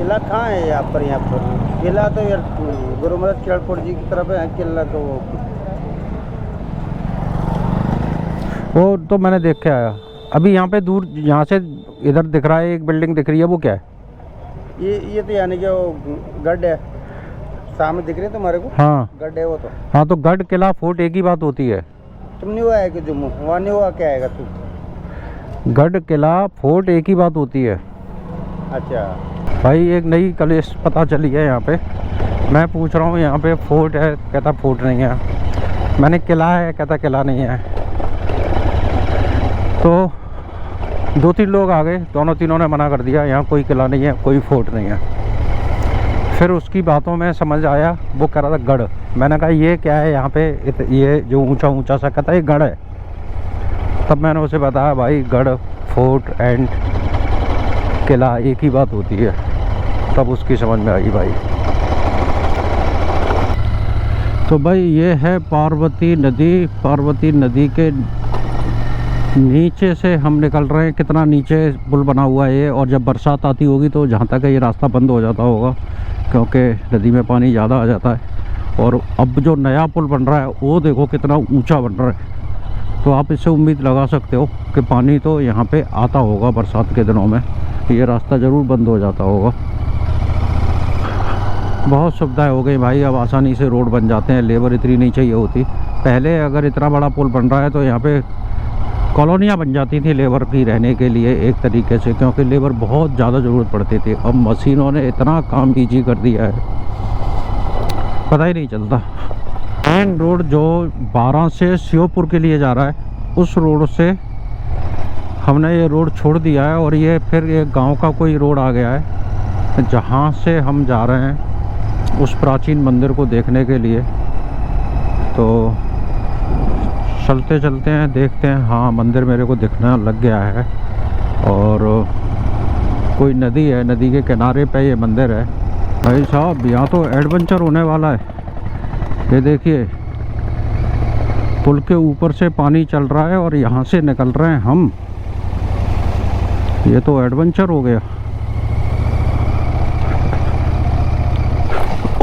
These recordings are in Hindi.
किला कहाँ है यहाँ पर? किला तो यार गुरु महाराज केड़पुर जी की तरफ है, किला तो वो तो मैंने देख के आया। अभी यहाँ पे दूर, यहाँ से इधर दिख रहा है एक बिल्डिंग दिख रही है, वो क्या है? ये तो यानी कि वो गढ़ है, सामने दिख रही है तुम्हारे को? हाँ गढ़ है वो तो। हाँ, तो गढ़ किला फोर्ट एक ही बात होती है। तुम नहीं हुआ है कि जम्मू वहाँ नहीं हुआ, क्या आएगा तू? गढ़ किला फोर्ट एक ही बात होती है। अच्छा भाई एक नई कॉलेज पता चली है यहाँ पे। मैं पूछ रहा हूँ यहाँ पे फोर्ट है, कहता फोर्ट नहीं है। मैंने किला है, कहता किला नहीं है। तो दो तीन लोग आ गए, दोनों तीनों ने मना कर दिया, यहाँ कोई किला नहीं है, कोई फोर्ट नहीं है। फिर उसकी बातों में समझ आया, वो कह रहा था गढ़। मैंने कहा ये क्या है यहाँ पे, ये जो ऊंचा ऊंचा सा, कहता है ये गढ़ है। तब मैंने उसे बताया भाई गढ़ फोर्ट एंड किला एक ही बात होती है। तब उसकी समझ में आई भाई। तो भाई ये है पार्वती नदी। पार्वती नदी के नीचे से हम निकल रहे हैं। कितना नीचे पुल बना हुआ है ये, और जब बरसात आती होगी तो जहाँ तक है ये रास्ता बंद हो जाता होगा, क्योंकि नदी में पानी ज़्यादा आ जाता है। और अब जो नया पुल बन रहा है वो देखो कितना ऊंचा बन रहा है। तो आप इससे उम्मीद लगा सकते हो कि पानी तो यहाँ पे आता होगा बरसात के दिनों में, ये रास्ता ज़रूर बंद हो जाता होगा। बहुत सुविधाएं हो गई भाई, अब आसानी से रोड बन जाते हैं, लेबर इतनी नहीं चाहिए होती। पहले अगर इतना बड़ा पुल बन रहा है तो यहाँ पे कॉलोनियाँ बन जाती थी लेबर की रहने के लिए एक तरीके से, क्योंकि लेबर बहुत ज़्यादा ज़रूरत पड़ती थी। अब मशीनों ने इतना काम ईजी कर दिया है, पता ही नहीं चलता। मेन रोड जो 12 से श्योपुर के लिए जा रहा है, उस रोड से हमने ये रोड छोड़ दिया है, और ये फिर ये गांव का कोई रोड आ गया है जहाँ से हम जा रहे हैं उस प्राचीन मंदिर को देखने के लिए। तो चलते चलते हैं, देखते हैं। हाँ, मंदिर मेरे को दिखना लग गया है, और कोई नदी है, नदी के किनारे पे ये मंदिर है। भाई साहब यहाँ तो एडवेंचर होने वाला है। ये देखिए पुल के ऊपर से पानी चल रहा है और यहाँ से निकल रहे हैं हम। ये तो एडवेंचर हो गया।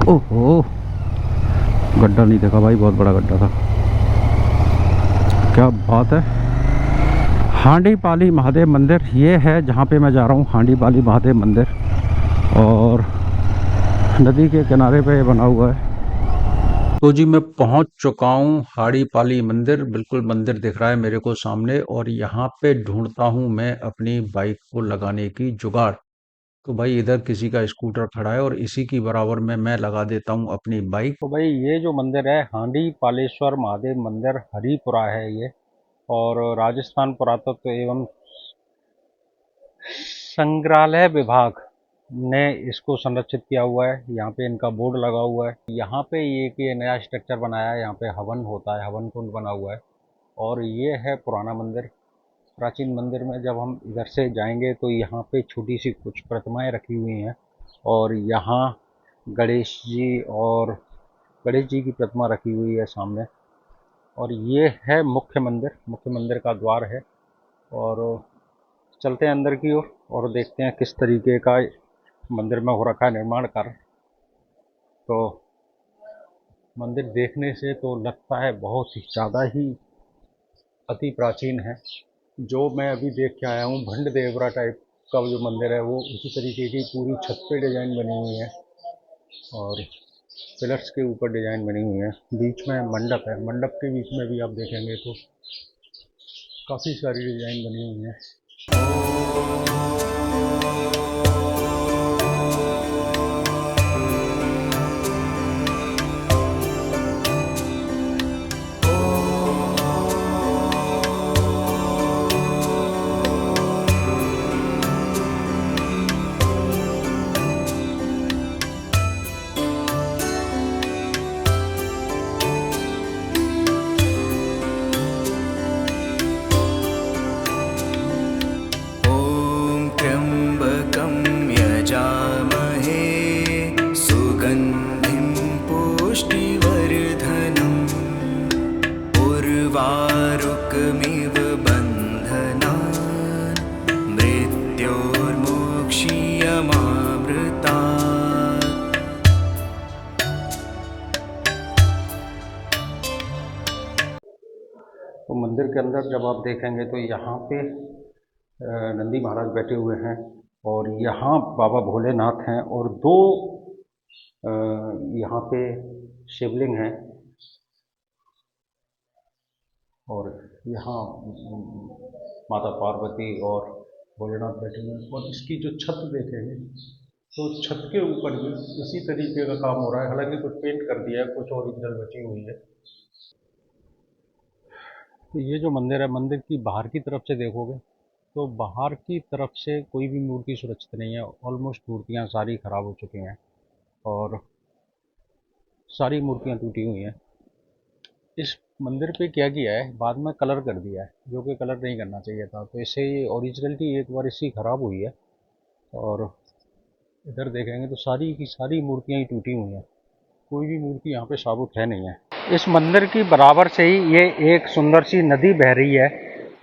ओहो, गड्ढा नहीं देखा भाई, बहुत बड़ा गड्ढा था। क्या बात है। हांडी पाली महादेव मंदिर ये है जहाँ पे मैं जा रहा हूँ, हांडी पाली महादेव मंदिर, और नदी के किनारे पे बना हुआ है। तो जी मैं पहुँच चुका हूँ हांडी पाली मंदिर। बिल्कुल मंदिर दिख रहा है मेरे को सामने, और यहाँ पे ढूंढता हूँ मैं अपनी बाइक को लगाने की जुगाड़। तो भाई इधर किसी का स्कूटर खड़ा है और इसी की बराबर में मैं लगा देता हूँ अपनी बाइक। तो भाई ये जो मंदिर है हांडी पालेश्वर महादेव मंदिर, हरिपुरा है ये, और राजस्थान पुरातत्व एवं संग्रहालय विभाग ने इसको संरक्षित किया हुआ है। यहाँ पे इनका बोर्ड लगा हुआ है। यहाँ पे ये नया स्ट्रक्चर बनाया है, यहाँ पे हवन होता है, हवन कुंड बना हुआ है। और ये है पुराना मंदिर। प्राचीन मंदिर में जब हम इधर से जाएंगे तो यहाँ पे छोटी सी कुछ प्रतिमाएं रखी हुई हैं, और यहाँ गणेश जी की प्रतिमा रखी हुई है सामने। और ये है मुख्य मंदिर का द्वार है। और चलते हैं अंदर की ओर और देखते हैं किस तरीके का मंदिर में हो रखा है निर्माण कार्य। तो मंदिर देखने से तो लगता है बहुत ही ज़्यादा ही अति प्राचीन है। जो मैं अभी देख के आया हूँ भंड देवरा टाइप का जो मंदिर है वो उसी तरीके की पूरी छत पे डिज़ाइन बनी हुई है, और पिलर्स के ऊपर डिज़ाइन बनी हुई है। बीच में मंडप है, मंडप के बीच में भी आप देखेंगे तो काफ़ी सारी डिज़ाइन बनी हुई है। के अंदर जब आप देखेंगे तो यहाँ पे नंदी महाराज बैठे हुए हैं और यहाँ बाबा भोलेनाथ हैं और दो यहाँ पे शिवलिंग हैं और यहाँ माता पार्वती और भोलेनाथ बैठे हुए हैं। और इसकी जो छत देखेंगे तो छत के ऊपर भी इसी तरीके का काम हो रहा है, हालांकि कुछ पेंट कर दिया है, कुछ ओरिजिनल बची हुई है। तो ये जो मंदिर है, मंदिर की बाहर की तरफ से देखोगे तो बाहर की तरफ से कोई भी मूर्ति सुरक्षित नहीं है। ऑलमोस्ट मूर्तियाँ सारी खराब हो चुकी हैं और सारी मूर्तियाँ टूटी हुई हैं। इस मंदिर पे क्या किया है, बाद में कलर कर दिया है, जो कि कलर नहीं करना चाहिए था। तो इससे ये ओरिजिनलिटी एक बार इसकी ख़राब हुई है। और इधर देखेंगे तो सारी की सारी मूर्तियाँ ही टूटी हुई हैं, कोई भी मूर्ति यहाँ पे साबुत है नहीं है। इस मंदिर की बराबर से ही ये एक सुंदर सी नदी बह रही है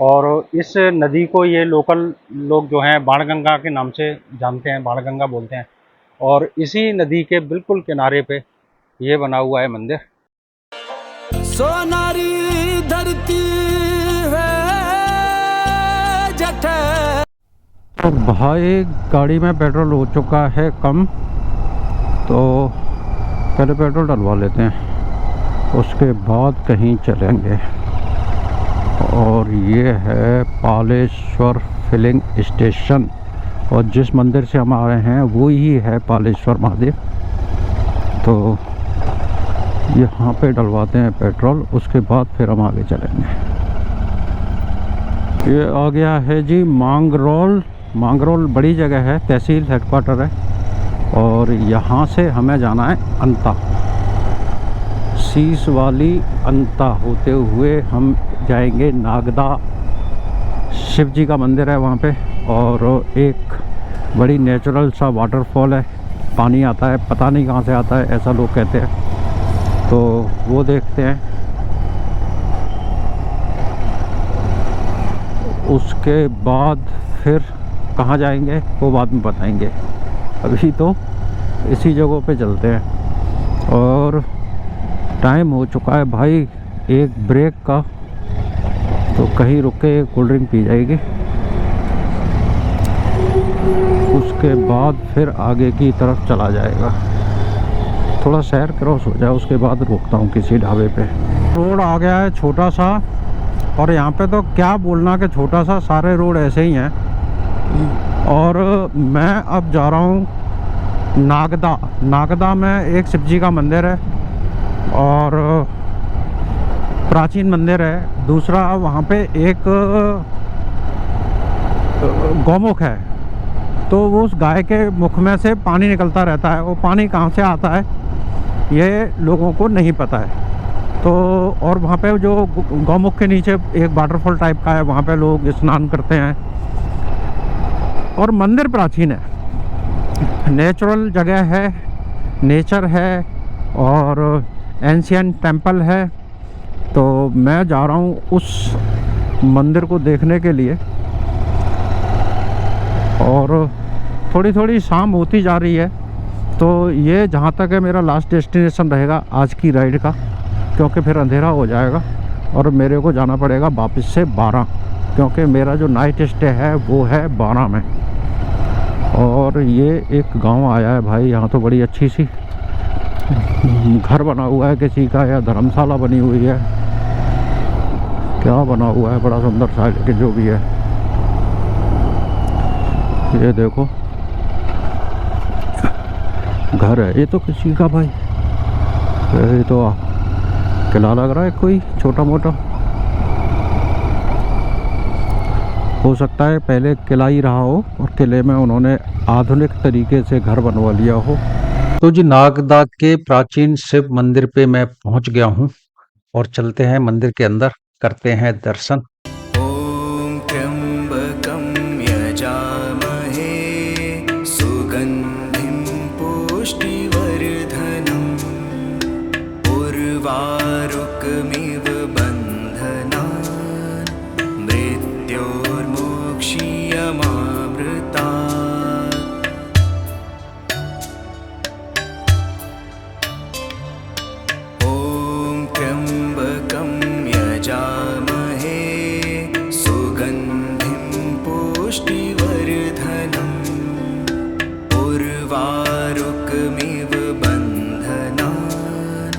और इस नदी को ये लोकल लोग जो हैं बाणगंगा के नाम से जानते हैं, बाणगंगा बोलते हैं। और इसी नदी के बिल्कुल किनारे पे ये बना हुआ है मंदिर। सोनारी धरती है जठ। तो भाई गाड़ी में पेट्रोल हो चुका है कम, तो पहले पेट्रोल डलवा लेते हैं, उसके बाद कहीं चलेंगे। और ये है पालेश्वर फिलिंग स्टेशन और जिस मंदिर से हम आ रहे हैं वो ही है पालेश्वर महादेव। तो यहाँ पे डलवाते हैं पेट्रोल, उसके बाद फिर हम आगे चलेंगे। ये आ गया है जी मांगरोल। मांगरोल बड़ी जगह है, तहसील हेडक्वार्टर है और यहाँ से हमें जाना है अंता, शीश वाली अंता होते हुए हम जाएंगे नागदा। शिव जी का मंदिर है वहाँ पे और एक बड़ी नेचुरल सा वाटरफॉल है, पानी आता है, पता नहीं कहाँ से आता है, ऐसा लोग कहते हैं। तो वो देखते हैं, उसके बाद फिर कहाँ जाएंगे वो बाद में बताएंगे। अभी तो इसी जगह पे चलते हैं और टाइम हो चुका है भाई एक ब्रेक का, तो कहीं रुक के कोल्ड ड्रिंक पी जाएगी, उसके बाद फिर आगे की तरफ चला जाएगा। थोड़ा शहर क्रॉस हो जाए उसके बाद रुकता हूँ किसी ढाबे पे। रोड आ गया है छोटा सा, और यहाँ पे तो क्या बोलना कि छोटा सा, सारे रोड ऐसे ही हैं। और मैं अब जा रहा हूँ नागदा। नागदा में एक शिव जी का मंदिर है और प्राचीन मंदिर है। दूसरा वहाँ पे एक गौमुख है, तो वो उस गाय के मुख में से पानी निकलता रहता है। वो पानी कहाँ से आता है ये लोगों को नहीं पता है। तो और वहाँ पे जो गौमुख के नीचे एक वाटरफॉल टाइप का है, वहाँ पे लोग स्नान करते हैं। और मंदिर प्राचीन है, नेचुरल जगह है, नेचर है और एंशियंट टेम्पल है। तो मैं जा रहा हूँ उस मंदिर को देखने के लिए। और थोड़ी थोड़ी शाम होती जा रही है, तो ये जहाँ तक है मेरा लास्ट डेस्टिनेशन रहेगा आज की राइड का, क्योंकि फिर अंधेरा हो जाएगा और मेरे को जाना पड़ेगा वापस से 12, क्योंकि मेरा जो नाइट स्टे है वो है 12 में। और ये एक गांव आया है भाई, यहाँ तो बड़ी अच्छी सी घर बना हुआ है किसी का, या धर्मशाला बनी हुई है, क्या बना हुआ है, बड़ा सुंदर सा, लेकिन जो भी है। ये देखो घर है, ये तो किसी का भाई, ये तो किला लग रहा है कोई छोटा मोटा, हो सकता है पहले किला ही रहा हो और किले में उन्होंने आधुनिक तरीके से घर बनवा लिया हो। तो जी नागदा के प्राचीन शिव मंदिर पे मैं पहुंच गया हूं और चलते हैं मंदिर के अंदर, करते हैं दर्शन। ओम त्र्यंबकं यजामहे सुगंधिं पुष्टिवर्धनम् उर्वारुकमिव बन्धनान् मृत्योर्मोक्ष्यमामृतात्। ॐ त्र्यंबकं यजामहे रुकमिव बन्धनान्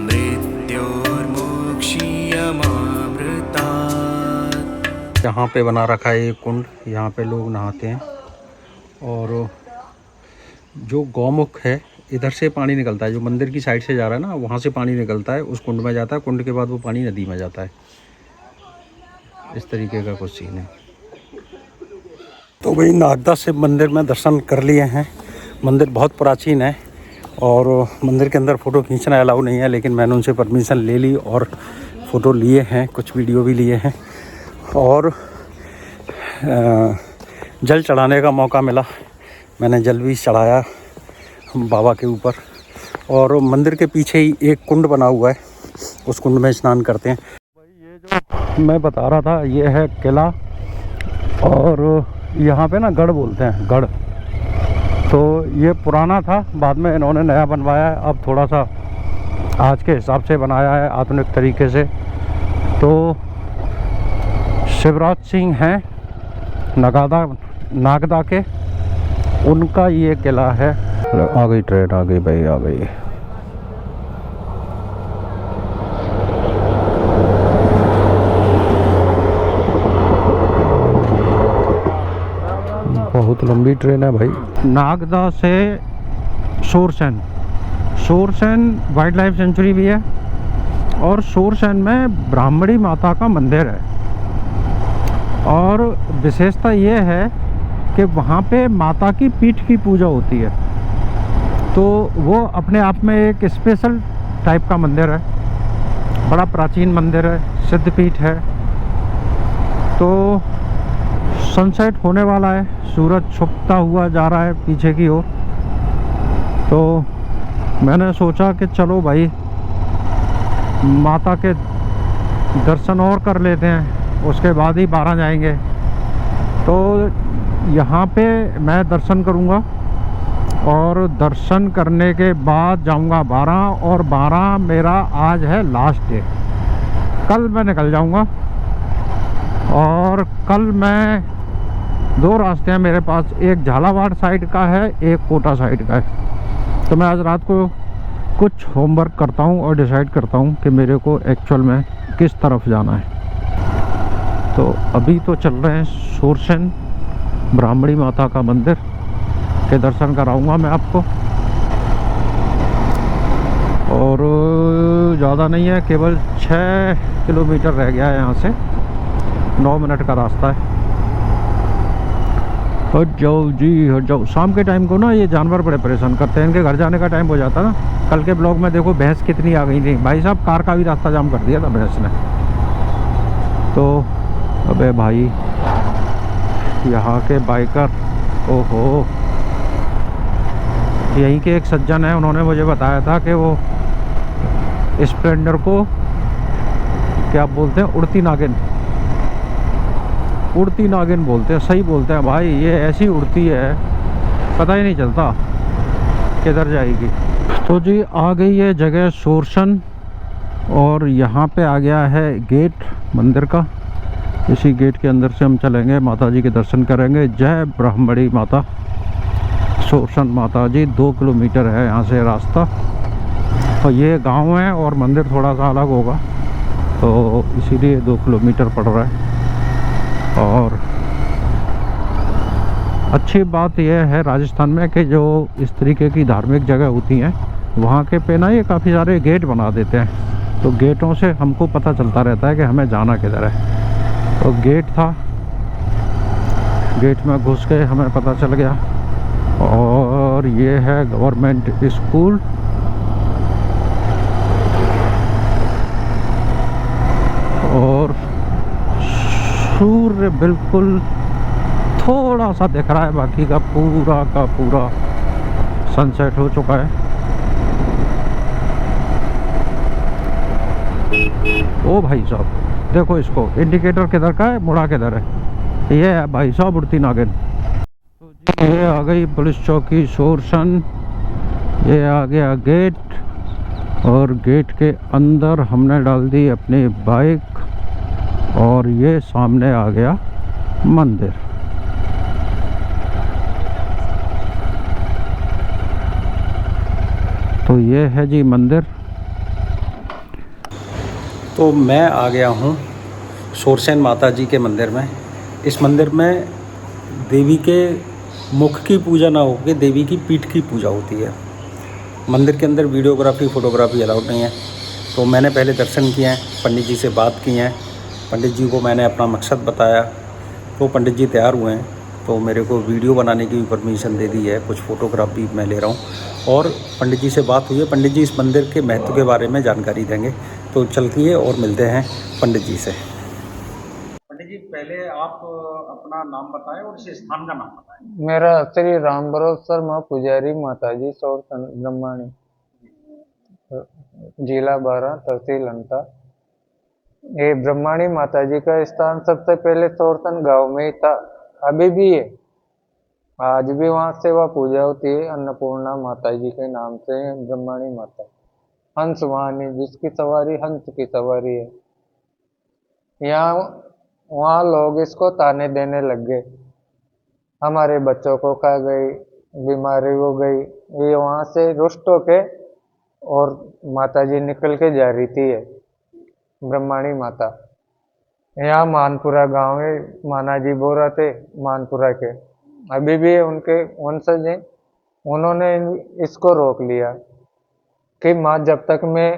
मृत्योर्मोक्षीयमामृतात्। यहाँ पे बना रखा है एक कुंड, यहाँ पे लोग नहाते हैं। और जो गौमुख है इधर से पानी निकलता है, जो मंदिर की साइड से जा रहा है ना, वहाँ से पानी निकलता है, उस कुंड में जाता है। कुंड के बाद वो पानी नदी में जाता है। इस तरीके का कुछ सीन है। तो भाई नागदा शिव मंदिर में दर्शन कर लिए हैं। मंदिर बहुत प्राचीन है और मंदिर के अंदर फ़ोटो खींचना अलाउ नहीं है, लेकिन मैंने उनसे परमिशन ले ली और फ़ोटो लिए हैं, कुछ वीडियो भी लिए हैं। और जल चढ़ाने का मौका मिला, मैंने जल भी चढ़ाया बाबा के ऊपर। और मंदिर के पीछे ही एक कुंड बना हुआ है, उस कुंड में स्नान करते हैं। ये जो मैं बता रहा था, ये है किला। और यहाँ पे ना गढ़ बोलते हैं, गढ़। तो ये पुराना था, बाद में इन्होंने नया बनवाया है। अब थोड़ा सा आज के हिसाब से बनाया है, आधुनिक तरीके से। तो शिवराज सिंह हैं नागदा के, उनका ये किला है। आ गई ट्रेन, आ गई भाई, आ गई। बहुत लंबी ट्रेन है भाई। नागदा से शोरसेन वाइल्ड लाइफ सेंचुरी भी है। और शोरसेन में ब्राह्मणी माता का मंदिर है। और विशेषता ये है कि वहाँ पे माता की पीठ की पूजा होती है। तो वो अपने आप में एक स्पेशल टाइप का मंदिर है। बड़ा प्राचीन मंदिर है, सिद्धपीठ है। तो सनसेट होने वाला है, सूरज छुपता हुआ जा रहा है पीछे की ओर। तो मैंने सोचा कि चलो भाई माता के दर्शन और कर लेते हैं, उसके बाद ही 12 जाएंगे। तो यहाँ पे मैं दर्शन करूँगा और दर्शन करने के बाद जाऊँगा 12। और 12 मेरा आज है लास्ट डे। कल मैं निकल जाऊँगा। और कल मैं 2 रास्ते हैं मेरे पास, एक झालावाड़ साइड का है, एक कोटा साइड का है। तो मैं आज रात को कुछ होमवर्क करता हूँ और डिसाइड करता हूँ कि मेरे को एक्चुअल में किस तरफ जाना है। तो अभी तो चल रहे हैं शोरसेन ब्राह्मणी माता का मंदिर के दर्शन कराऊंगा मैं आपको। और ज़्यादा नहीं है, केवल 6 किलोमीटर रह गया है यहाँ से, 9 मिनट का रास्ता है। हट जाओ जी, हट जाओ। शाम के टाइम को ना ये जानवर बड़े परेशान करते हैं, इनके घर जाने का टाइम हो जाता है ना। कल के ब्लॉग में देखो भैंस कितनी आ गई थी भाई साहब, कार का भी रास्ता जाम कर दिया था भैंस ने। तो अबे भाई यहाँ के बाइकर, ओहो। यहीं के एक सज्जन है, उन्होंने मुझे बताया था कि वो स्प्लेंडर को क्या बोलते हैं, उड़ती नागिन बोलते हैं। सही बोलते हैं भाई, ये ऐसी उड़ती है पता ही नहीं चलता किधर जाएगी। तो जी आ गई है जगह शोरसेन और यहाँ पे आ गया है गेट मंदिर का। इसी गेट के अंदर से हम चलेंगे, माता जी के दर्शन करेंगे। जय ब्राह्मणी माता, शोरसेन माता जी। 2 किलोमीटर है यहाँ से रास्ता। और ये गांव है और मंदिर थोड़ा सा अलग होगा, तो इसीलिए 2 किलोमीटर पड़ रहा है। और अच्छी बात यह है राजस्थान में कि जो इस तरीके की धार्मिक जगह होती हैं, वहाँ के पे ना ये काफ़ी सारे गेट बना देते हैं। तो गेटों से हमको पता चलता रहता है कि हमें जाना किधर है। तो गेट था, गेट में घुस के हमें पता चल गया। और ये है गवर्नमेंट स्कूल। और सूर्य बिल्कुल थोड़ा सा दिख रहा है, बाकी का पूरा सनसेट हो चुका है। ओ भाई साहब देखो इसको, इंडिकेटर किधर का है, मुड़ा किधर है। ये है भाई साहब उड़ती नागिन। तो ये आ गई पुलिस चौकी शोरसेन। ये आ गया गेट और गेट के अंदर हमने डाल दी अपनी बाइक। और ये सामने आ गया मंदिर। तो ये है जी मंदिर। तो मैं आ गया हूँ सोरसेन माता जी के मंदिर में। इस मंदिर में देवी के मुख की पूजा ना होकर देवी की पीठ की पूजा होती है। मंदिर के अंदर वीडियोग्राफी फ़ोटोग्राफी अलाउड नहीं है। तो मैंने पहले दर्शन किए हैं, पंडित जी से बात की है, पंडित जी को मैंने अपना मकसद बताया, तो पंडित जी तैयार हुए हैं। तो मेरे को वीडियो बनाने की भी परमिशन दे दी है, कुछ फ़ोटोग्राफ भी मैं ले रहा हूँ। और पंडित जी से बात हुई है, पंडित जी इस मंदिर के महत्व के बारे में जानकारी देंगे। तो चलती और मिलते हैं पंडित जी से। पंडित जी, पहले आप अपना नाम बताएं और इस स्थान का नाम बताएं। मेरा श्री राम बरोज शर्मा पुजारी माताजी सोरसन ब्रह्माणी, जिला बारा, तहसील अंता। ये ब्रह्माणी माताजी का स्थान सबसे पहले सोरसन गांव में ही था, अभी भी है। आज भी वहाँ सेवा पूजा होती है अन्नपूर्णा माताजी के नाम से। ब्रह्माणी माता हंस वाहनी, जिसकी सवारी हंस की सवारी है। यहाँ वहाँ लोग इसको ताने देने लग गए, हमारे बच्चों को खा गई, बीमारी हो गई। ये वहाँ से रुष्ट होके और माताजी निकल के जा रही थी, ब्रह्माणी माता। यहाँ मानपुरा गांव है, माना जी बोरा थे मानपुरा के, अभी भी उनके वंशज हैं। उन्होंने इसको रोक लिया कि माँ जब तक मैं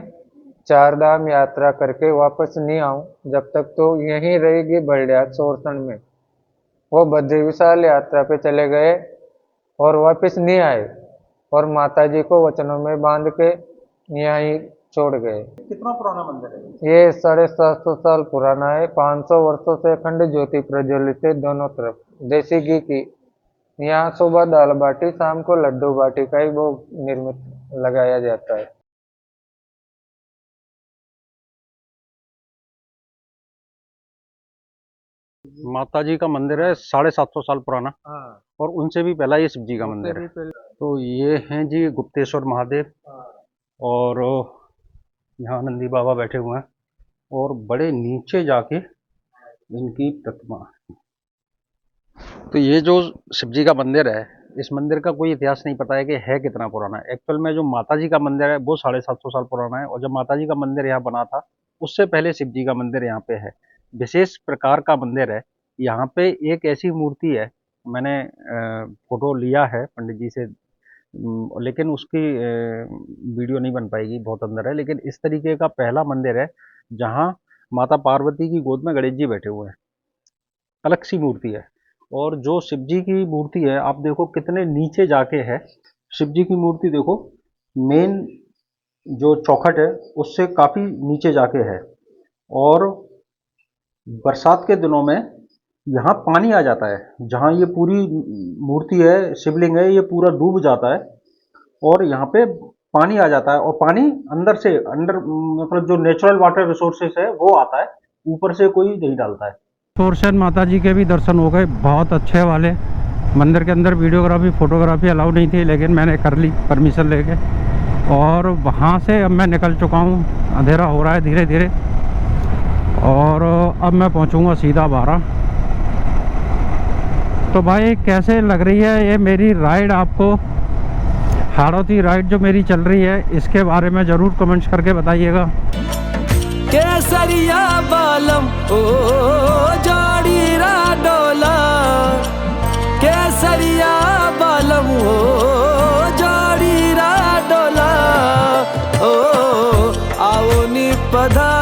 4 धाम यात्रा करके वापस नहीं आऊँ, जब तक तो यहीं रहेगी बलड्यात सोरसन में। वो बद्री विशाल यात्रा पे चले गए और वापस नहीं आए, और माता जी को वचनों में बांध के यहीं छोड़ गए। कितना पुराना मंदिर है ये 750 साल पुराना है। 500 वर्षों से अखंड ज्योति प्रज्वलित है दोनों तरफ, देसी घी की। यहाँ सुबह दाल बाटी, शाम को लड्डू बाटी का ही भोग निर्मित लगाया जाता है। माता जी का मंदिर है 750 साल पुराना, और उनसे भी पहला ये शिव जी का मंदिर है। तो ये हैं जी गुप्तेश्वर महादेव, और यहाँ नंदी बाबा बैठे हुए हैं, और बड़े नीचे जाके इनकी प्रतिमा है। तो ये जो शिव जी का मंदिर है, इस मंदिर का कोई इतिहास नहीं पता है कि है कितना पुराना है। एक्चुअल में जो माता जी का मंदिर है वो 750 साल पुराना है, और जब माता जी का मंदिर यहाँ बना था उससे पहले शिव जी का मंदिर यहाँ पे है। विशेष प्रकार का मंदिर है। यहाँ पे एक ऐसी मूर्ति है, मैंने फोटो लिया है पंडित जी से, लेकिन उसकी वीडियो नहीं बन पाएगी, बहुत अंदर है। लेकिन इस तरीके का पहला मंदिर है जहाँ माता पार्वती की गोद में गणेश जी बैठे हुए हैं, अलग सी मूर्ति है। और जो शिव जी की मूर्ति है, आप देखो कितने नीचे जाके है। शिव जी की मूर्ति देखो, मेन जो चौखट है उससे काफ़ी नीचे जाके है, और बरसात के दिनों में यहाँ पानी आ जाता है। जहाँ ये पूरी मूर्ति है, शिवलिंग है, ये पूरा डूब जाता है और यहाँ पे पानी आ जाता है, और पानी अंदर से मतलब जो नेचुरल वाटर रिसोर्सेस है वो आता है, ऊपर से कोई नहीं डालता है। सोरसेन माता जी के भी दर्शन हो गए, बहुत अच्छे वाले। मंदिर के अंदर वीडियोग्राफी फ़ोटोग्राफी अलाउ नहीं थी, लेकिन मैंने कर ली परमिशन लेके, और वहाँ से अब मैं निकल चुका हूँ। अंधेरा हो रहा है धीरे धीरे, और अब मैं पहुँचूँगा सीधा बारा। तो भाई कैसे लग रही है ये मेरी राइड आपको, हाड़ौती राइड जो मेरी चल रही है, इसके बारे में ज़रूर कमेंट्स करके बताइएगा। केसरिया बालम ओ जोड़ी रा डोला, केसरिया बालम ओ जोड़ी रा डोला, ओ आओ नी पधा